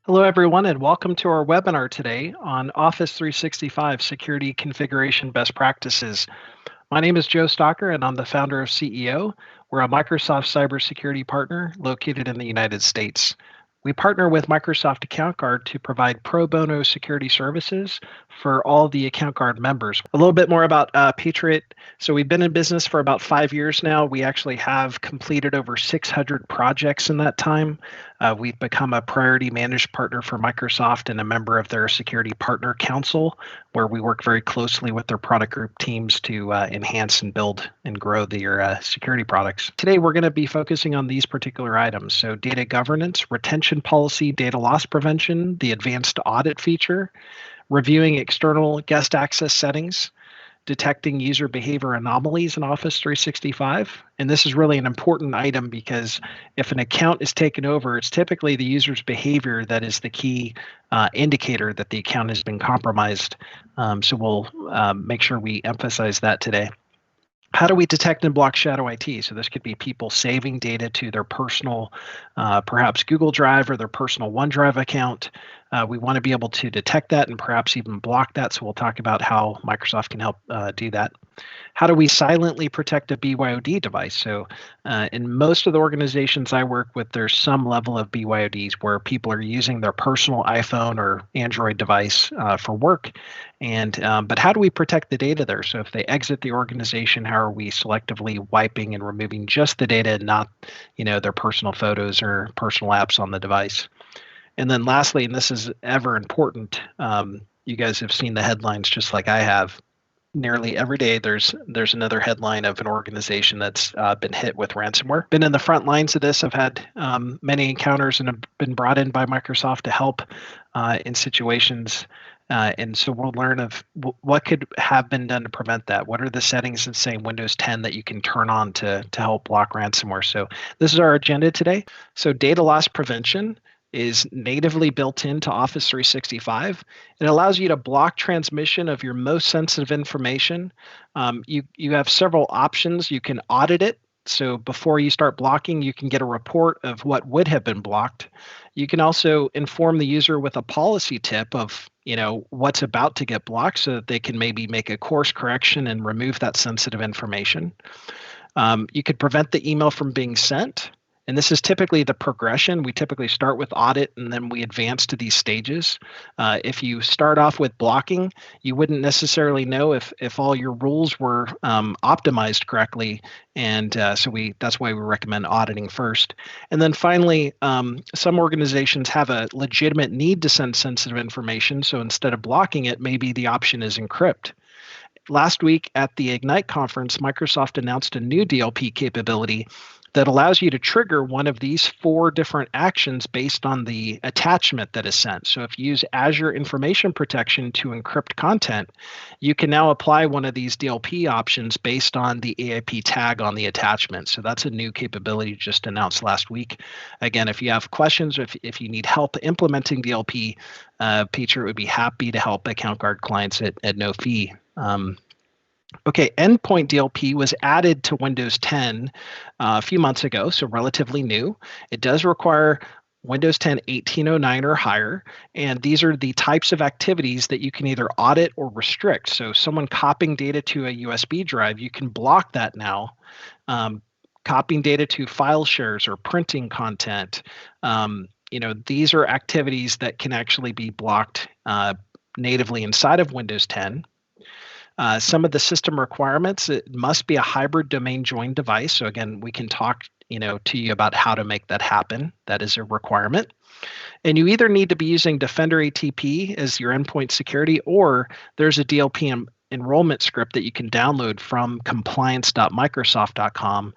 Hello, everyone, and welcome to our webinar today on Office 365 Security Configuration Best Practices. My name is Joe Stocker, and I'm the founder of CEO. We're a Microsoft cybersecurity partner located in the United States. We partner with Microsoft AccountGuard to provide pro bono security services for all the AccountGuard members. A little bit more about Patriot. So we've been in business for about 5 years now. We actually have completed over 600 projects in that time. We've become a priority managed partner for Microsoft and a member of their Security Partner Council, where we work very closely with their product group teams to enhance and build and grow their security products. Today, we're going to be focusing on these particular items. So data governance, retention policy, data loss prevention, the advanced audit feature, reviewing external guest access settings, detecting user behavior anomalies in Office 365. And this is really an important item because if an account is taken over, it's typically the user's behavior that is the key indicator that the account has been compromised. So we'll make sure we emphasize that today. How do we detect and block shadow IT? So this could be people saving data to their personal, perhaps Google Drive or their personal OneDrive account. We want to be able to detect that and perhaps even block that. So we'll talk about how Microsoft can help do that. How do we silently protect a BYOD device? So in most of the organizations I work with, there's some level of BYODs where people are using their personal iPhone or Android device for work. But how do we protect the data there? So if they exit the organization, how are we selectively wiping and removing just the data and not, their personal photos or personal apps on the device? And then lastly, and this is ever important, you guys have seen the headlines just like I have. Nearly every day, there's another headline of an organization that's been hit with ransomware. Been in the front lines of this. I've had many encounters and have been brought in by Microsoft to help in situations. And so we'll learn of what could have been done to prevent that. What are the settings in, say, Windows 10 that you can turn on to help block ransomware? So this is our agenda today. So data loss prevention is natively built into Office 365. It allows you to block transmission of your most sensitive information. You have several options. You can audit it. So before you start blocking, you can get a report of what would have been blocked. You can also inform the user with a policy tip of what's about to get blocked so that they can maybe make a course correction and remove that sensitive information. You could prevent the email from being sent. And this is typically the progression. We typically start with audit and then we advance to these stages. If you start off with blocking, you wouldn't necessarily know if all your rules were optimized correctly. And so that's why we recommend auditing first. And then finally, some organizations have a legitimate need to send sensitive information. So instead of blocking it, maybe the option is encrypt. Last week at the Ignite conference, Microsoft announced a new DLP capability that allows you to trigger one of these 4 different actions based on the attachment that is sent. So if you use Azure Information Protection to encrypt content, you can now apply one of these DLP options based on the AIP tag on the attachment. So that's a new capability just announced last week. Again, if you have questions, or if you need help implementing DLP, Patriot would be happy to help AccountGuard clients at no fee. Okay, Endpoint DLP was added to Windows 10 a few months ago, so relatively new. It does require Windows 10 1809 or higher, and these are the types of activities that you can either audit or restrict. So someone copying data to a USB drive, you can block that now. Copying data to file shares or printing content, these are activities that can actually be blocked natively inside of Windows 10. Some of the system requirements, it must be a hybrid domain joined device. So again, we can talk to you about how to make that happen. That is a requirement. And you either need to be using Defender ATP as your endpoint security, or there's a DLP enrollment script that you can download from compliance.microsoft.com.